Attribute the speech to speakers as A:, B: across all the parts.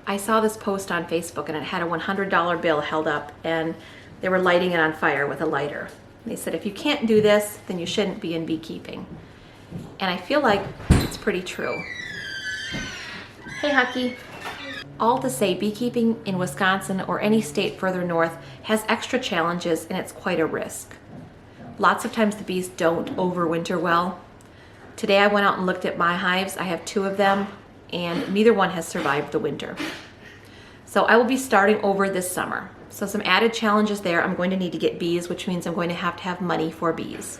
A: I saw this post on Facebook and it had a $100 bill held up and they were lighting it on fire with a lighter. They said, if you can't do this, then you shouldn't be in beekeeping. And I feel like it's pretty true. Hey, Hucky. All to say, beekeeping in Wisconsin or any state further north has extra challenges and it's quite a risk. Lots of times the bees don't overwinter well. Today I went out and looked at my hives. I have 2 of them and neither one has survived the winter. So I will be starting over this summer. So some added challenges there. I'm going to need to get bees, which means I'm going to have money for bees.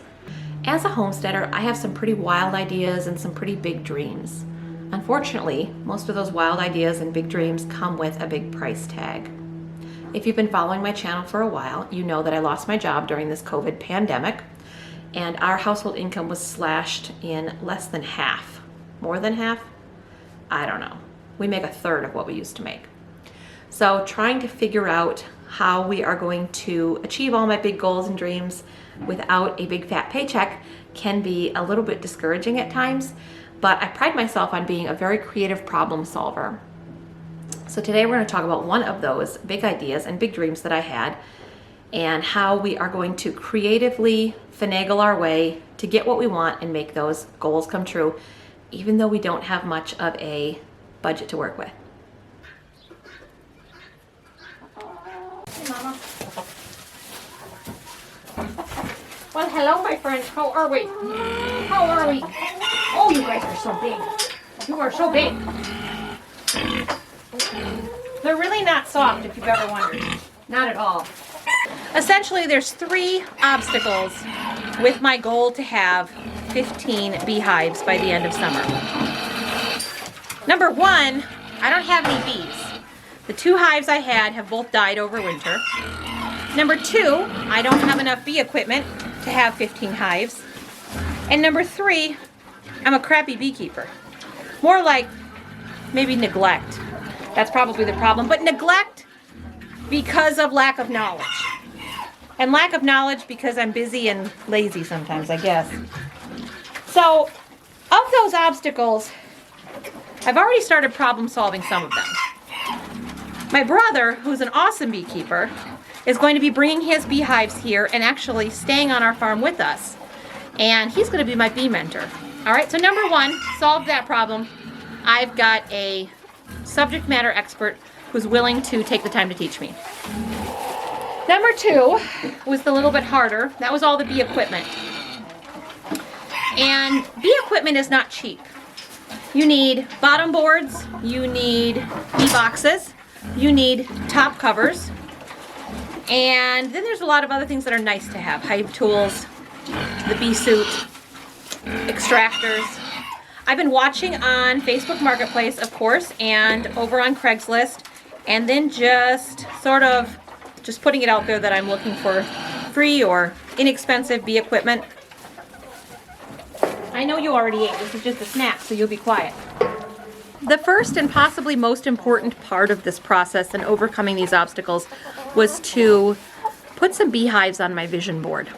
A: As a homesteader, I have some pretty wild ideas and some pretty big dreams. Unfortunately, most of those wild ideas and big dreams come with a big price tag. If you've been following my channel for a while, you know that I lost my job during this COVID pandemic and our household income was slashed in less than half. More than half? I don't know. We make a third of what we used to make. So trying to figure out how we are going to achieve all my big goals and dreams without a big fat paycheck can be a little bit discouraging at times, but I pride myself on being a very creative problem solver. So today we're going to talk about one of those big ideas and big dreams that I had and how we are going to creatively finagle our way to get what we want and make those goals come true, even though we don't have much of a budget to work with. Hey, Mama. Well, hello, my friends. How are we? How are we? Oh, you guys are so big. You are so big. They're really not soft, if you've ever wondered. Not at all. Essentially, there's 3 obstacles with my goal to have 15 beehives by the end of summer. Number 1, I don't have any bees. The 2 hives I had have both died over winter. Number 2, I don't have enough bee equipment to have 15 hives. And number 3, I'm a crappy beekeeper. More like maybe neglect. That's probably the problem. But neglect because of lack of knowledge. And lack of knowledge because I'm busy and lazy sometimes, I guess. So, of those obstacles, I've already started problem solving some of them. My brother, who's an awesome beekeeper, is going to be bringing his beehives here and actually staying on our farm with us. And he's going to be my bee mentor. All right, so number 1, solve that problem. I've got a subject matter expert who's willing to take the time to teach me. Number 2 was a little bit harder. That was all the bee equipment. And bee equipment is not cheap. You need bottom boards, you need bee boxes, you need top covers, and then there's a lot of other things that are nice to have. Hive tools, the bee suit, extractors. I've been watching on Facebook Marketplace, of course, and over on Craigslist, and then just putting it out there that I'm looking for free or inexpensive bee equipment. I know you already ate. This is just a snack, so you'll be quiet. The first and possibly most important part of this process and overcoming these obstacles was to put some beehives on my vision board.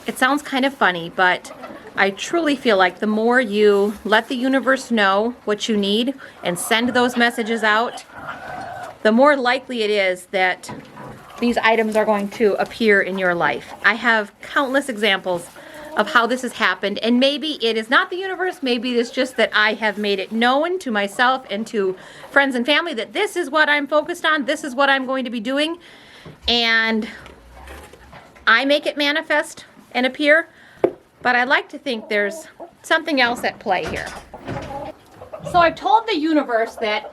A: It sounds kind of funny, but I truly feel like the more you let the universe know what you need and send those messages out, the more likely it is that these items are going to appear in your life. I have countless examples of how this has happened, and maybe it is not the universe, maybe it's just that I have made it known to myself and to friends and family that this is what I'm focused on, this is what I'm going to be doing, and I make it manifest and appear, but I like to think there's something else at play here. So I've told the universe that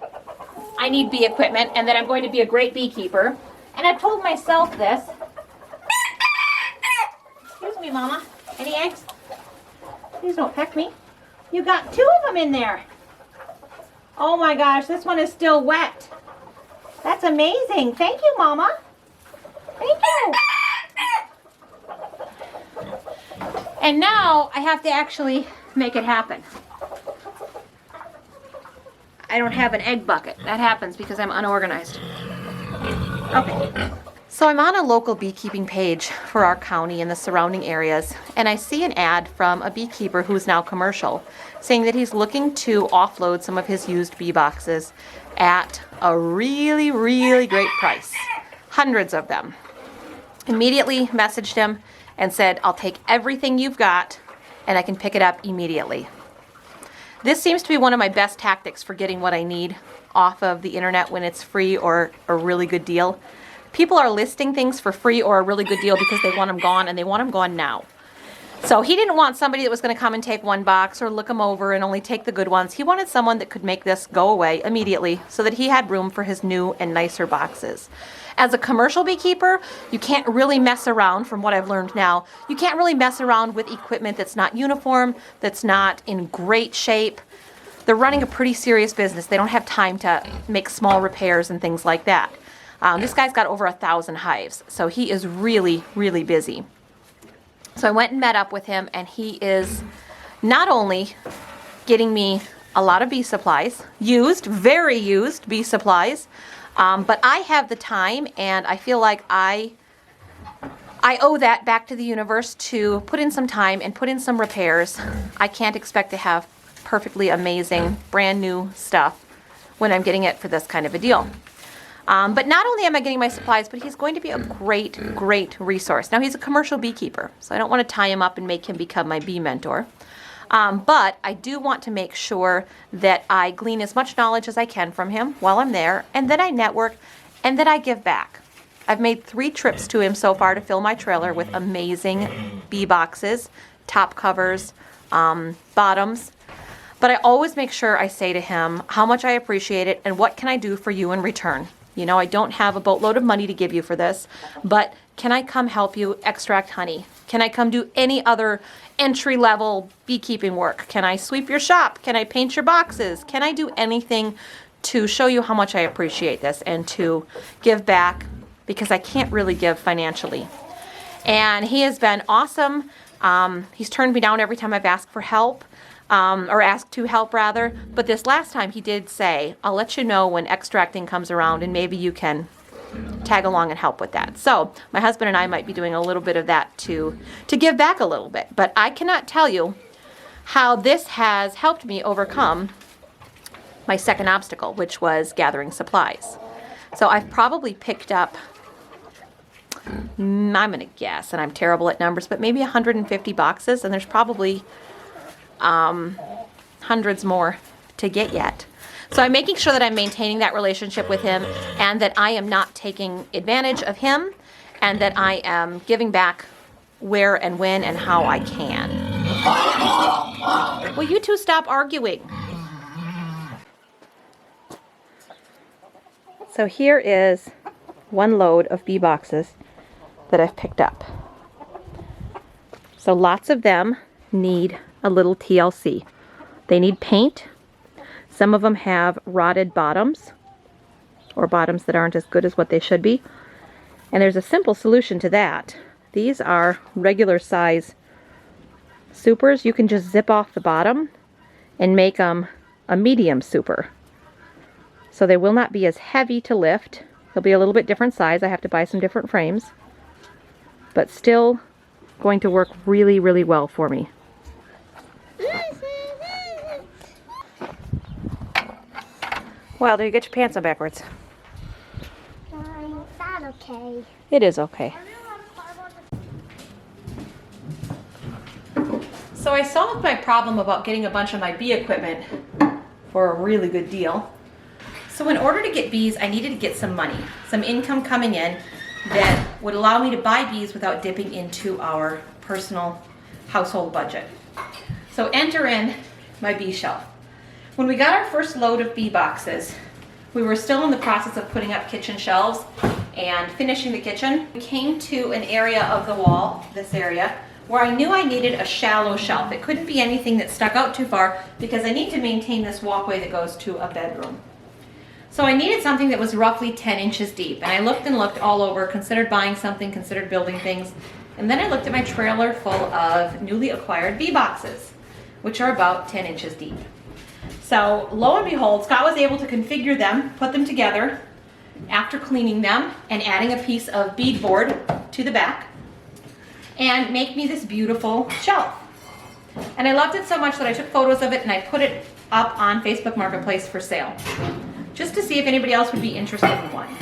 A: I need bee equipment and that I'm going to be a great beekeeper, and I've told myself this. Excuse me, Mama. Any eggs? Please don't peck me. You got 2 of them in there. Oh my gosh, this one is still wet. That's amazing. Thank you, Mama. Thank you. And now I have to actually make it happen. I don't have an egg bucket. That happens because I'm unorganized. Okay. So I'm on a local beekeeping page for our county and the surrounding areas, and I see an ad from a beekeeper who's now commercial, saying that he's looking to offload some of his used bee boxes at a really, really great price. Hundreds of them. Immediately messaged him and said, I'll take everything you've got and I can pick it up immediately. This seems to be one of my best tactics for getting what I need off of the internet when it's free or a really good deal. People are listing things for free or a really good deal because they want them gone, and they want them gone now. So he didn't want somebody that was going to come and take one box or look them over and only take the good ones. He wanted someone that could make this go away immediately so that he had room for his new and nicer boxes. As a commercial beekeeper, you can't really mess around, from what I've learned now. You can't really mess around with equipment that's not uniform, that's not in great shape. They're running a pretty serious business. They don't have time to make small repairs and things like that. This guy's got over 1,000 hives, so he is really, really busy. So I went and met up with him, and he is not only getting me a lot of bee supplies, very used bee supplies, but I have the time, and I feel like I owe that back to the universe to put in some time and put in some repairs. I can't expect to have perfectly amazing, brand new stuff when I'm getting it for this kind of a deal. But not only am I getting my supplies, but he's going to be a great, great resource. Now, he's a commercial beekeeper, so I don't want to tie him up and make him become my bee mentor. But I do want to make sure that I glean as much knowledge as I can from him while I'm there, and then I network, and then I give back. I've made 3 trips to him so far to fill my trailer with amazing bee boxes, top covers, bottoms. But I always make sure I say to him how much I appreciate it and what can I do for you in return. You know, I don't have a boatload of money to give you for this, but can I come help you extract honey? Can I come do any other entry-level beekeeping work? Can I sweep your shop? Can I paint your boxes? Can I do anything to show you how much I appreciate this and to give back, because I can't really give financially. And he has been awesome. He's turned me down every time I've asked for help. Or asked to help rather, but this last time he did say, I'll let you know when extracting comes around and maybe you can tag along and help with that. So my husband and I might be doing a little bit of that to give back a little bit, but I cannot tell you how this has helped me overcome my second obstacle, which was gathering supplies. So I've probably picked up, I'm going to guess, and I'm terrible at numbers, but maybe 150 boxes, and there's probably hundreds more to get yet. So I'm making sure that I'm maintaining that relationship with him and that I am not taking advantage of him and that I am giving back where and when and how I can. Will you two stop arguing? So here is one load of bee boxes that I've picked up. So lots of them need a little TLC. They need paint. Some of them have rotted bottoms, or bottoms that aren't as good as what they should be. And there's a simple solution to that. These are regular size supers. You can just zip off the bottom and make them a medium super. So they will not be as heavy to lift. They'll be a little bit different size. I have to buy some different frames, but still going to work really, really well for me. Wilder, you get your pants on backwards.
B: Is that okay?
A: It is okay. So I solved my problem about getting a bunch of my bee equipment for a really good deal. So in order to get bees, I needed to get some money, some income coming in that would allow me to buy bees without dipping into our personal household budget. So enter in my bee shelf. When we got our first load of bee boxes, we were still in the process of putting up kitchen shelves and finishing the kitchen. We came to an area of the wall, this area, where I knew I needed a shallow shelf. It couldn't be anything that stuck out too far because I need to maintain this walkway that goes to a bedroom. So I needed something that was roughly 10 inches deep, and I looked and looked all over, considered buying something, considered building things, and then I looked at my trailer full of newly acquired bee boxes, which are about 10 inches deep. So lo and behold, Scott was able to configure them, put them together after cleaning them and adding a piece of beadboard to the back and make me this beautiful shelf. And I loved it so much that I took photos of it and I put it up on Facebook Marketplace for sale. just to see if anybody else would be interested in one.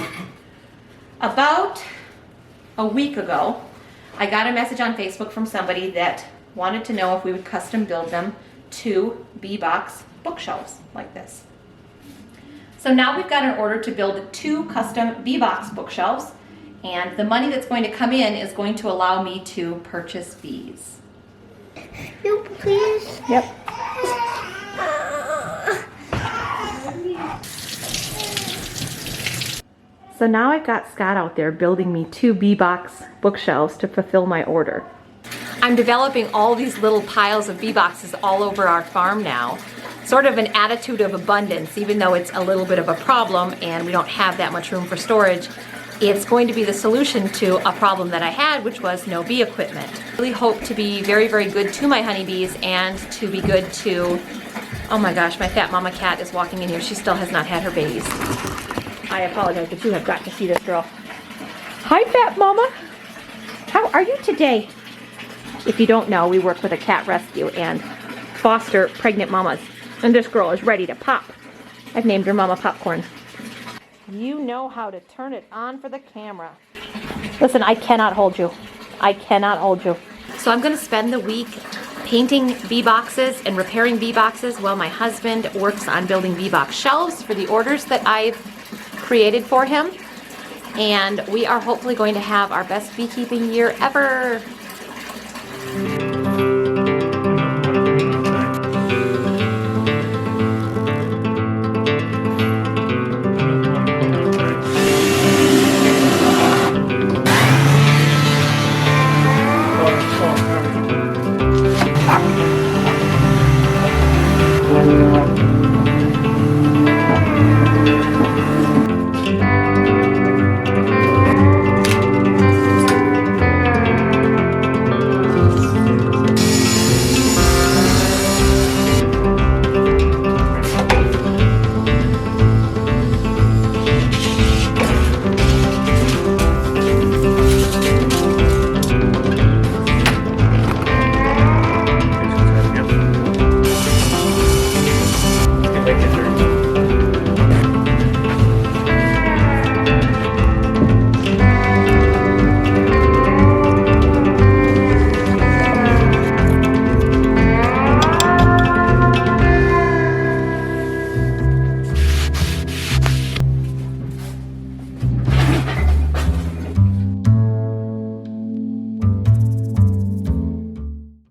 A: About a week ago, I got a message on Facebook from somebody that wanted to know if we would custom build them 2 bee box bookshelves like this. So now we've got an order to build 2 custom bee box bookshelves, and the money that's going to come in is going to allow me to purchase bees.
B: No, please.
A: Yep. So now I've got Scott out there building me 2 bee box bookshelves to fulfill my order. I'm developing all these little piles of bee boxes all over our farm now. Sort of an attitude of abundance, even though it's a little bit of a problem and we don't have that much room for storage. It's going to be the solution to a problem that I had, which was no bee equipment. I really hope to be very, very good to my honeybees and to be good to, oh my gosh, my fat mama cat is walking in here. She still has not had her babies. I apologize, but you have got to see this girl. Hi, fat mama. How are you today? If you don't know, we work with a cat rescue and foster pregnant mamas. And this girl is ready to pop. I've named her Mama Popcorn. You know how to turn it on for the camera. Listen, I cannot hold you. I cannot hold you. So I'm going to spend the week painting bee boxes and repairing bee boxes while my husband works on building bee box shelves for the orders that I've created for him. And we are hopefully going to have our best beekeeping year ever.